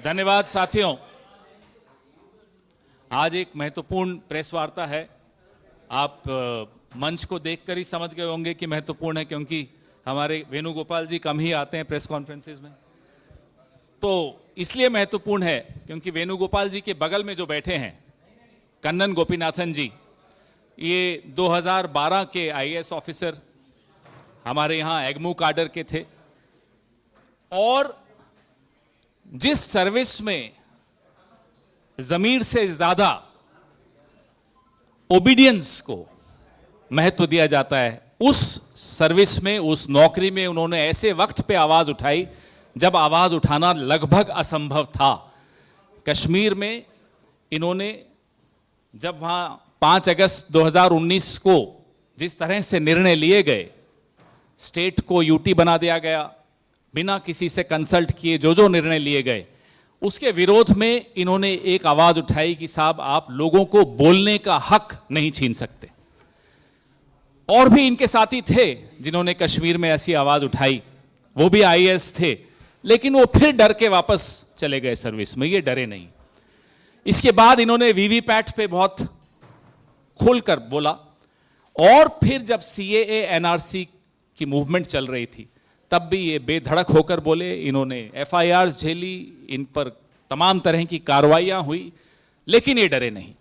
धन्यवाद साथियों। आज एक महत्वपूर्ण प्रेस वार्ता है। आप मंच को देखकर ही समझ गए होंगे कि महत्वपूर्ण है, क्योंकि हमारे वेणुगोपाल जी कम ही आते हैं प्रेस कॉन्फ्रेंसेस में। तो इसलिए महत्वपूर्ण है क्योंकि वेणुगोपाल जी के बगल में जो बैठे हैं कन्नन गोपीनाथन जी, ये 2012 के आईएएस ऑफिसर, हमारे यहाँ एग्मू काडर के थे, और जिस सर्विस में जमीर से ज्यादा ओबीडियंस को महत्व दिया जाता है, उस सर्विस में, उस नौकरी में उन्होंने ऐसे वक्त पे आवाज उठाई जब आवाज उठाना लगभग असंभव था। कश्मीर में इन्होंने, जब वहां 5 अगस्त 2019 को जिस तरह से निर्णय लिए गए, स्टेट को यूटी बना दिया गया, बिना किसी से कंसल्ट किए जो निर्णय लिए गए, उसके विरोध में इन्होंने एक आवाज उठाई कि साहब आप लोगों को बोलने का हक नहीं छीन सकते। और भी इनके साथी थे जिन्होंने कश्मीर में ऐसी आवाज उठाई, वो भी आईएएस थे, लेकिन वो फिर डर के वापस चले गए सर्विस में, ये डरे नहीं। इसके बाद इन्होंने वीवीपैट पे बहुत खुलकर बोला, और फिर जब सीएए एनआरसी की मूवमेंट चल रही थी तब भी ये बेधड़क होकर बोले। इन्होंने एफआईआर झेली, इन पर तमाम तरह की कार्रवाइयां हुई, लेकिन ये डरे नहीं।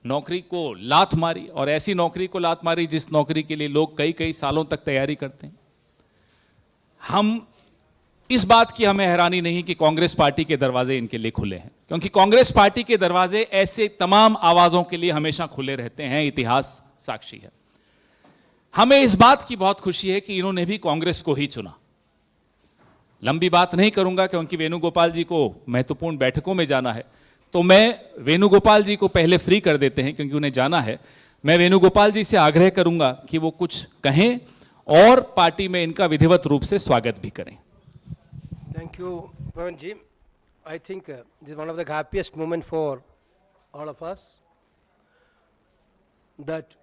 नौकरी को लात मारी, और ऐसी नौकरी को लात मारी जिस नौकरी के लिए लोग कई कई सालों तक तैयारी करते हैं। हम इस बात की हमें हैरानी नहीं कि कांग्रेस पार्टी के दरवाजे इनके लिए खुले हैं, क्योंकि कांग्रेस पार्टी के दरवाजे ऐसे तमाम आवाजों के लिए हमेशा खुले रहते हैं, इतिहास साक्षी है। हमें इस बात की बहुत खुशी है कि इन्होंने भी कांग्रेस को ही चुना। लंबी बात नहीं करूंगा क्योंकि वेणुगोपाल जी को महत्वपूर्ण बैठकों में जाना है, तो मैं वेणुगोपाल जी को पहले फ्री कर देते हैं क्योंकि उन्हें जाना है। मैं वेणुगोपाल जी से आग्रह करूंगा कि वो कुछ कहें और पार्टी में इनका विधिवत रूप से स्वागत भी करें। Thank you, Pawan ji. I think this is one of the happiest moments for all of us, that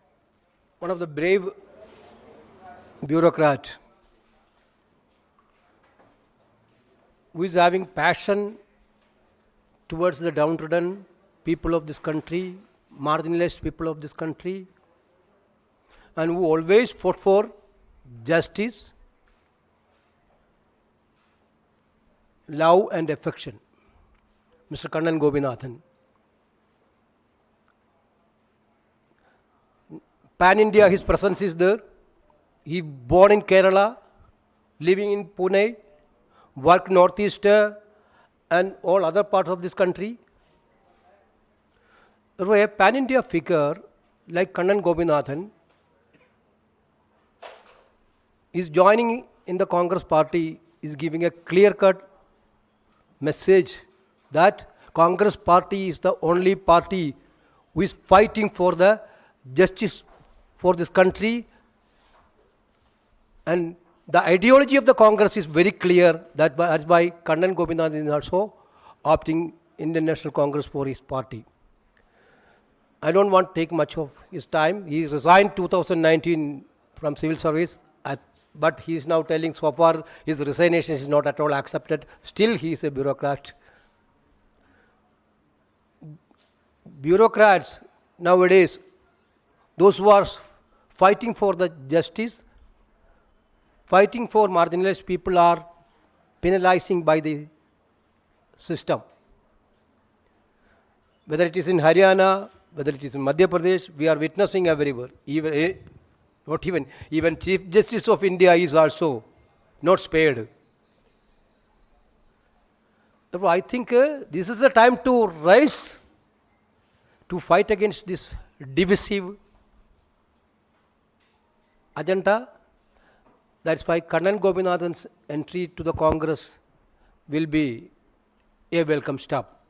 one of the brave bureaucrat who is having passion towards the downtrodden people of this country, marginalized people of this country, and who always fought for justice, love and affection, Mr. Kannan Gopinathan. Pan India, his presence is there. He born in Kerala, living in Pune, worked northeast and all other parts of this country. Therefore, a Pan India figure like Kannan Gopinathan is joining in the Congress party, is giving a clear-cut message that Congress party is the only party who is fighting for the justice for this country, and the ideology of the Congress is very clear. That's why Kannan Gopinathan is also opting Indian National Congress for his party. I don't want to take much of his time. He resigned 2019 from civil service, but he is now telling so far his resignation is not at all accepted. Still he is a bureaucrat. Bureaucrats nowadays, those who are fighting for the justice, fighting for marginalized people, are penalizing by the system. Whether it is in Haryana, whether it is in Madhya Pradesh, we are witnessing everywhere. Even Chief Justice of India is also not spared. Therefore, I think this is the time to rise to fight against this divisive agenda. That's why Kannan Gopinathan's entry to the Congress will be a welcome step.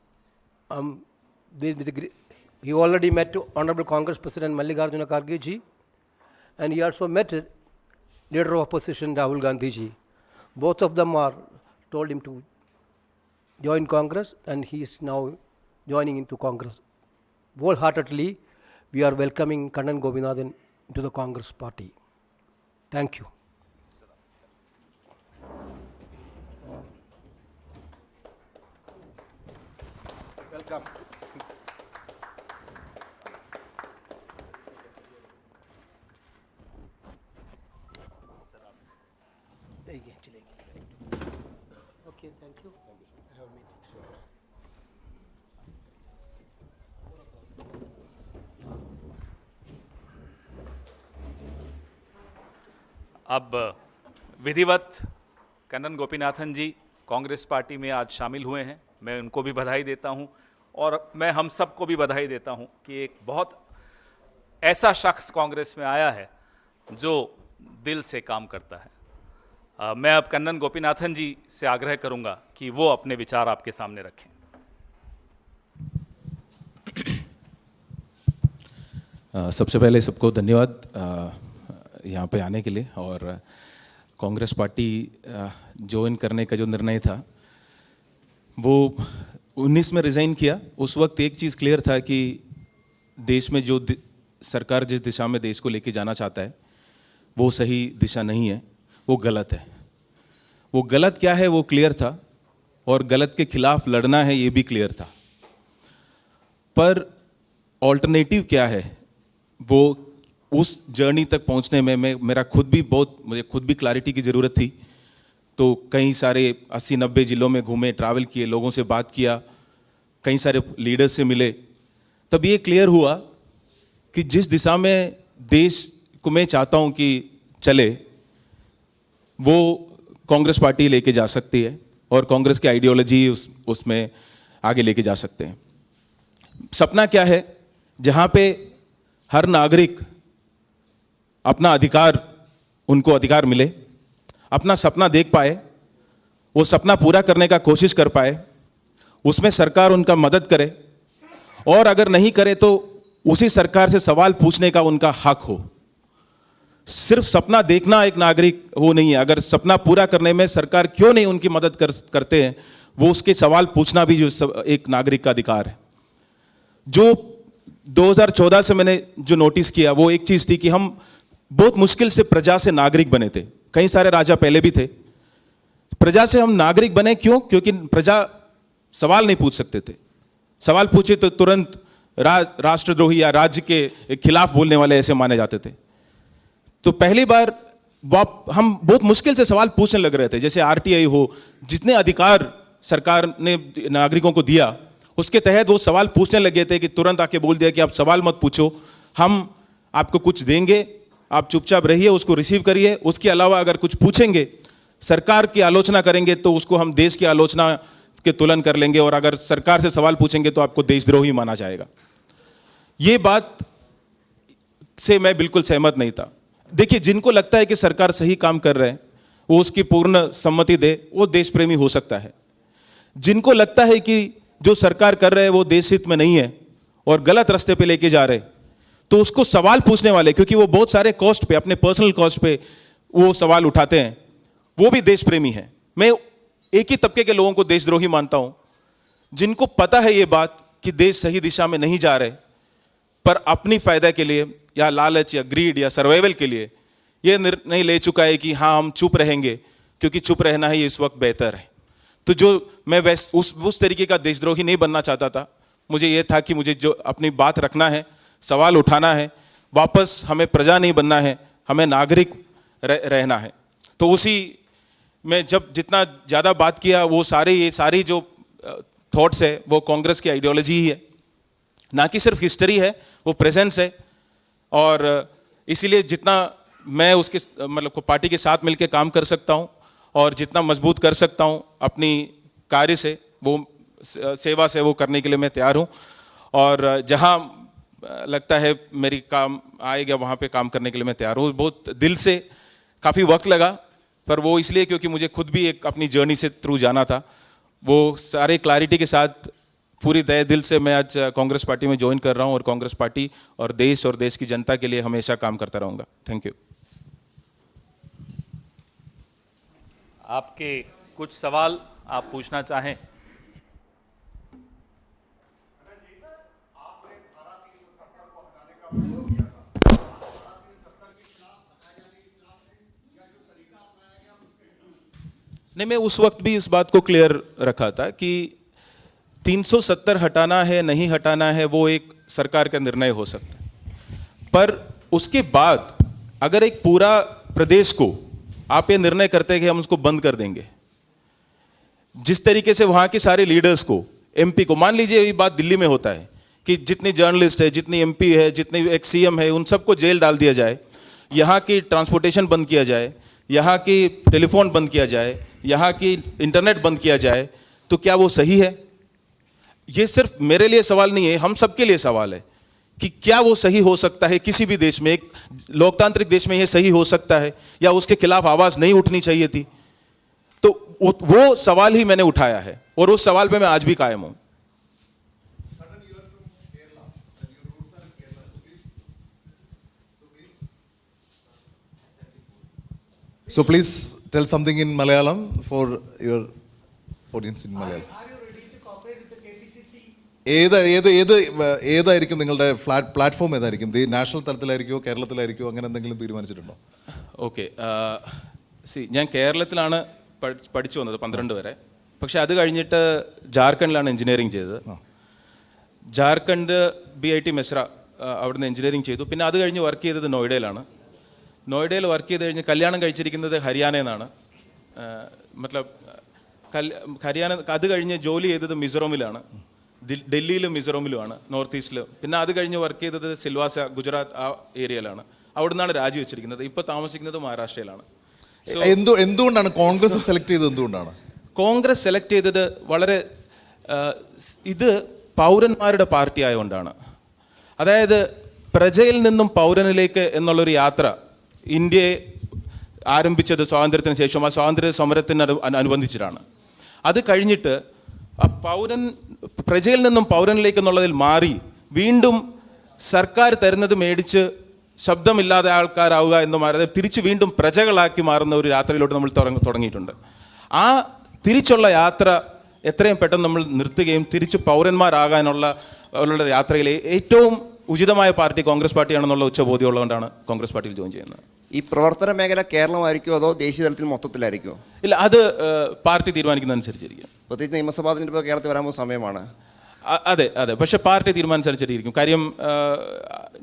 He already met Honorable Congress President Mallikarjuna Kharge ji, and he also met Leader of Opposition Rahul Gandhi ji. Both of them are told him to join Congress, and he is now joining into Congress. Wholeheartedly, we are welcoming Kannan Gopinathan to the Congress party. Thank you. Welcome. Okay, thank you. I have a meeting. अब विधिवत Kannan Gopinathan ji Congress party में आज शामिल हुए हैं। मैं उनको भी बधाई देता हूं और मैं हम सबको भी बधाई देता हूं कि एक बहुत ऐसा शख्स कांग्रेस में आया है जो दिल से काम करता है। मैं अब कन्नन गोपीनाथन जी से आग्रह करूंगा कि वो अपने विचार आपके सामने रखें। सबसे पहले सबको धन्यवाद यहाँ पे आने के लिए। और कांग्रेस पार्टी ज्वाइन करने का जो निर्णय था वो 19 में रिज़ाइन किया। उस वक्त एक चीज़ क्लियर था कि देश में जो सरकार जिस दिशा में देश को लेके जाना चाहता है वो सही दिशा नहीं है, वो गलत है। वो गलत क्या है वो क्लियर था और गलत के खिलाफ लड़ना है ये भी क्लियर था। पर ऑल्टरनेटिव क्या है वो उस जर्नी तक पहुंचने में मुझे खुद भी क्लैरिटी की ज़रूरत थी। तो कई सारे 80-90 ज़िलों में घूमे, ट्रैवल किए, लोगों से बात किया, कई सारे लीडर्स से मिले, तब ये क्लियर हुआ कि जिस दिशा में देश को मैं चाहता हूं कि चले वो कांग्रेस पार्टी लेके जा सकती है और कांग्रेस की आइडियोलॉजी उसमें आगे लेके जा सकते हैं। सपना क्या है? जहां पे हर नागरिक अपना अधिकार, उनको अधिकार मिले, अपना सपना देख पाए, वो सपना पूरा करने का कोशिश कर पाए, उसमें सरकार उनका मदद करे और अगर नहीं करे तो उसी सरकार से सवाल पूछने का उनका हक हो। सिर्फ सपना देखना एक नागरिक वो नहीं है, अगर सपना पूरा करने में सरकार क्यों नहीं उनकी मदद करते हैं, वो उसके सवाल पूछना भी जो एक नागरिक का अधिकार है। जो 2014 से मैंने जो नोटिस किया वो एक चीज थी कि हम बहुत मुश्किल से प्रजा से नागरिक बने थे। कई सारे राजा पहले भी थे। प्रजा से हम नागरिक बने क्यों? क्योंकि प्रजा सवाल नहीं पूछ सकते थे। सवाल पूछे तो तुरंत राष्ट्रद्रोही या राज्य के खिलाफ बोलने वाले ऐसे माने जाते थे। तो पहली बार हम बहुत मुश्किल से सवाल पूछने लग रहे थे। जैसे आरटीआई हो, जितने अधिकार सरकार ने नागरिकों को दिया उसके तहत वो सवाल पूछने लगे थे कि तुरंत आके बोल दिया कि आप सवाल मत पूछो, हम आपको कुछ देंगे, आप चुपचाप रहिए, उसको रिसीव करिए। उसके अलावा अगर कुछ पूछेंगे, सरकार की आलोचना करेंगे तो उसको हम देश की आलोचना के तुलन कर लेंगे और अगर सरकार से सवाल पूछेंगे तो आपको देशद्रोही माना जाएगा। ये बात से मैं बिल्कुल सहमत नहीं था। देखिए, जिनको लगता है कि सरकार सही काम कर रहे हैं वो उसकी पूर्ण सम्मति दे, वो देश प्रेमी हो सकता है। जिनको लगता है कि जो सरकार कर रहे हैं वो देश हित में नहीं है और गलत रास्ते पे लेके जा रहे, तो उसको सवाल पूछने वाले, क्योंकि वो बहुत सारे कॉस्ट पे, अपने पर्सनल कॉस्ट पे वो सवाल उठाते हैं, वो भी देश प्रेमी है। मैं एक ही तबके के लोगों को देशद्रोही मानता हूं, जिनको पता है ये बात कि देश सही दिशा में नहीं जा रहे, पर अपनी फायदा के लिए या लालच या ग्रीड या सर्वाइवल के लिए ये निर्णय ले चुका है कि हाँ हम चुप रहेंगे क्योंकि चुप रहना ही इस वक्त बेहतर है। तो जो मैं उस तरीके का देशद्रोही नहीं बनना चाहता था। मुझे यह था कि मुझे जो अपनी बात रखना है, सवाल उठाना है, वापस हमें प्रजा नहीं बनना है, हमें नागरिक रहना है। तो उसी में जब जितना ज़्यादा बात किया वो ये सारी जो थॉट्स है वो कांग्रेस की आइडियोलॉजी ही है, ना कि सिर्फ हिस्ट्री है, वो प्रेजेंस है। और इसीलिए जितना मैं उसके मतलब पार्टी के साथ मिलकर काम कर सकता हूँ और जितना मजबूत कर सकता हूँ अपनी कार्य से, वो सेवा से, वो करने के लिए मैं तैयार हूँ। और जहाँ लगता है मेरी काम आएगा वहाँ पे काम करने के लिए मैं तैयार हूँ। बहुत दिल से, काफ़ी वक्त लगा, पर वो इसलिए क्योंकि मुझे खुद भी एक अपनी जर्नी से थ्रू जाना था। वो सारे क्लैरिटी के साथ पूरी दिल से मैं आज कांग्रेस पार्टी में ज्वाइन कर रहा हूँ और कांग्रेस पार्टी और देश की जनता के लिए हमेशा काम करता रहूँगा। Thank you. आपके कुछ सवाल आप पूछना चाहें? नहीं, मैं उस वक्त भी इस बात को क्लियर रखा था कि 370 हटाना है नहीं हटाना है वो एक सरकार का निर्णय हो सकता है, पर उसके बाद अगर एक पूरा प्रदेश को आप ये निर्णय करते हैं कि हम उसको बंद कर देंगे, जिस तरीके से वहां के सारे लीडर्स को, एमपी को, मान लीजिए ये बात दिल्ली में होता है कि जितनी जर्नलिस्ट है, जितनी एमपी है, जितने एक सीएम है, उन सबको जेल डाल दिया जाए, यहाँ की ट्रांसपोर्टेशन बंद किया जाए, यहाँ की टेलीफोन बंद किया जाए, यहाँ की इंटरनेट बंद किया जाए, तो क्या वो सही है? ये सिर्फ मेरे लिए सवाल नहीं है, हम सबके लिए सवाल है कि क्या वो सही हो सकता है? किसी भी देश में, एक लोकतांत्रिक देश में ये सही हो सकता है या उसके खिलाफ आवाज नहीं उठनी चाहिए थी? तो वो सवाल ही मैंने उठाया है और उस सवाल पे मैं आज भी कायम हूं। So please tell something in Malayalam for your audience in Malayalam. ഏതായിരിക്കും നിങ്ങളുടെ പ്ലാറ്റ്ഫോം? ഏതായിരിക്കും? നാഷണൽ തലത്തിലായിരിക്കുമോ കേരളത്തിലായിരിക്കുമോ അങ്ങനെ എന്തെങ്കിലും തീരുമാനിച്ചിട്ടുണ്ടോ? ഓക്കെ, ഞാൻ കേരളത്തിലാണ് പഠിച്ചു വന്നത് 12 വരെ. പക്ഷെ അത് കഴിഞ്ഞിട്ട് ജാർഖണ്ഡിലാണ് എഞ്ചിനീയറിംഗ് ചെയ്തത്. ജാർഖണ്ഡ് BIT മെസ്ര അവിടുന്ന് എഞ്ചിനീയറിംഗ് ചെയ്തു. പിന്നെ അത് കഴിഞ്ഞ് വർക്ക് ചെയ്തത് നോയിഡയിലാണ്. നോയിഡയിൽ വർക്ക് ചെയ്ത് കഴിഞ്ഞ് കല്യാണം കഴിച്ചിരിക്കുന്നത് ഹരിയാനയിൽ നിന്നാണ്. മത്ലബ് ഹരിയാന. അത് കഴിഞ്ഞ് ജോലി ചെയ്തത് മിസോറമിലാണ്, ഡൽഹിയിലും മിസോറമിലുമാണ്, നോർത്ത് ഈസ്റ്റിൽ. പിന്നെ അത് കഴിഞ്ഞ് വർക്ക് ചെയ്തത് സിൽവാസ, ഗുജറാത്ത്, ആ ഏരിയയിലാണ്. അവിടെ നിന്നാണ് രാജിവെച്ചിരിക്കുന്നത്. ഇപ്പോൾ താമസിക്കുന്നത് മഹാരാഷ്ട്രയിലാണ്. എന്തുകൊണ്ടാണ് കോൺഗ്രസ് സെലക്ട് ചെയ്തത്? എന്തുകൊണ്ടാണ് കോൺഗ്രസ് സെലക്ട് ചെയ്തത്? വളരെ ഇത് പൗരന്മാരുടെ പാർട്ടി ആയതുകൊണ്ടാണ്. അതായത് പ്രജയിൽ നിന്നും പൗരനിലേക്ക് എന്നുള്ളൊരു യാത്ര ഇന്ത്യയെ ആരംഭിച്ചത് സ്വാതന്ത്ര്യത്തിന് ശേഷം, ആ സ്വാതന്ത്ര്യ സമരത്തിന് അനുബന്ധിച്ചിട്ടാണ്. അത് കഴിഞ്ഞിട്ട് പ്രജയിൽ നിന്നും പൗരനിലേക്ക് എന്നുള്ളതിൽ മാറി വീണ്ടും സർക്കാർ തരുന്നത് മേടിച്ച് ശബ്ദമില്ലാതെ ആൾക്കാരാവുക എന്ന് മാറി തിരിച്ച് വീണ്ടും പ്രജകളാക്കി മാറുന്ന ഒരു യാത്രയിലോട്ട് നമ്മൾ തുടങ്ങിയിട്ടുണ്ട്. ആ തിരിച്ചുള്ള യാത്ര എത്രയും പെട്ടെന്ന് നമ്മൾ നിർത്തുകയും തിരിച്ച് പൗരന്മാരാകാനുള്ള യാത്രയിലെ ഏറ്റവും ഉചിതമായ പാർട്ടി കോൺഗ്രസ് പാർട്ടിയാണെന്നുള്ള ഉച്ചബോധ്യമുള്ളതുകൊണ്ടാണ് കോൺഗ്രസ് പാർട്ടിയിൽ ജോയിൻ ചെയ്യുന്നത്. ഈ പ്രവർത്തന മേഖല കേരളമായിരിക്കുമോ അതോ ദേശീയ തലത്തിൽ മൊത്തത്തിലായിരിക്കുമോ? ഇല്ല, അത് പാർട്ടി തീരുമാനിക്കുന്നതനുസരിച്ചിരിക്കും. പ്രത്യേകിച്ച് നിയമസഭാ തെരഞ്ഞെടുപ്പ് കേരളത്തിൽ വരാൻ പോകുന്ന സമയമാണ്. അതെ, പക്ഷേ പാർട്ടി തീരുമാനിച്ചനുസരിച്ചിരിക്കും. കാര്യം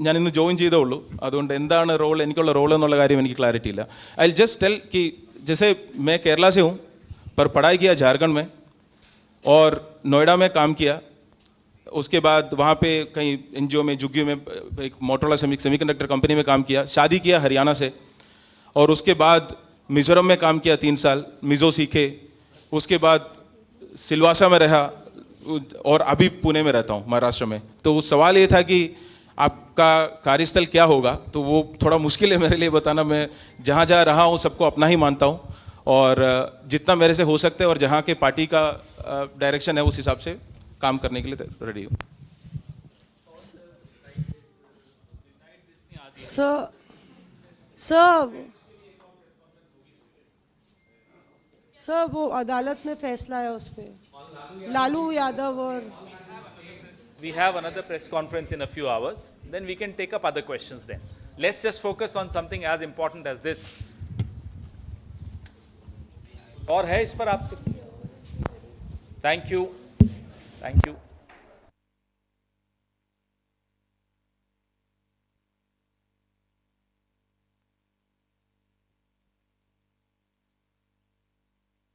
ഞാൻ ഇന്ന് ജോയിൻ ചെയ്തേ ഉള്ളൂ. അതുകൊണ്ട് എന്താണ് റോൾ, എനിക്കുള്ള റോൾ എന്നുള്ള കാര്യം എനിക്ക് ക്ലാരിറ്റി ഇല്ല. ഐ വിൽ जस्ट टेल कि जैसे मैं केरला से हूँ पर पढ़ाई किया झारखंड में और नोएडा में काम किया. उसके बाद वहाँ पे कहीं NGO में, जुग्गी में, एक मोटरोला सेमीकंडक्टर कंपनी में काम किया. शादी किया हरियाणा से और उसके बाद मिज़ोरम में काम किया 3 साल, मिज़ो सीखे. उसके बाद सिलवासा में रहा और अभी पुणे में रहता हूँ, महाराष्ट्र में. तो सवाल ये था कि आपका कार्यस्थल क्या होगा, तो वो थोड़ा मुश्किल है मेरे लिए बताना. मैं जहाँ जहाँ रहा हूँ सबको अपना ही मानता हूँ और जितना मेरे से हो सकता है और जहाँ के पार्टी का डायरेक्शन है उस हिसाब से काम करने के लिए रेडी हूँ. सर वो अदालत में फैसला है उस पे, लालू यादव और We have another press conference in a few hours. Then we can take up other questions then. Let's just focus on something as important as this. और है इस पर आपसे? Thank you.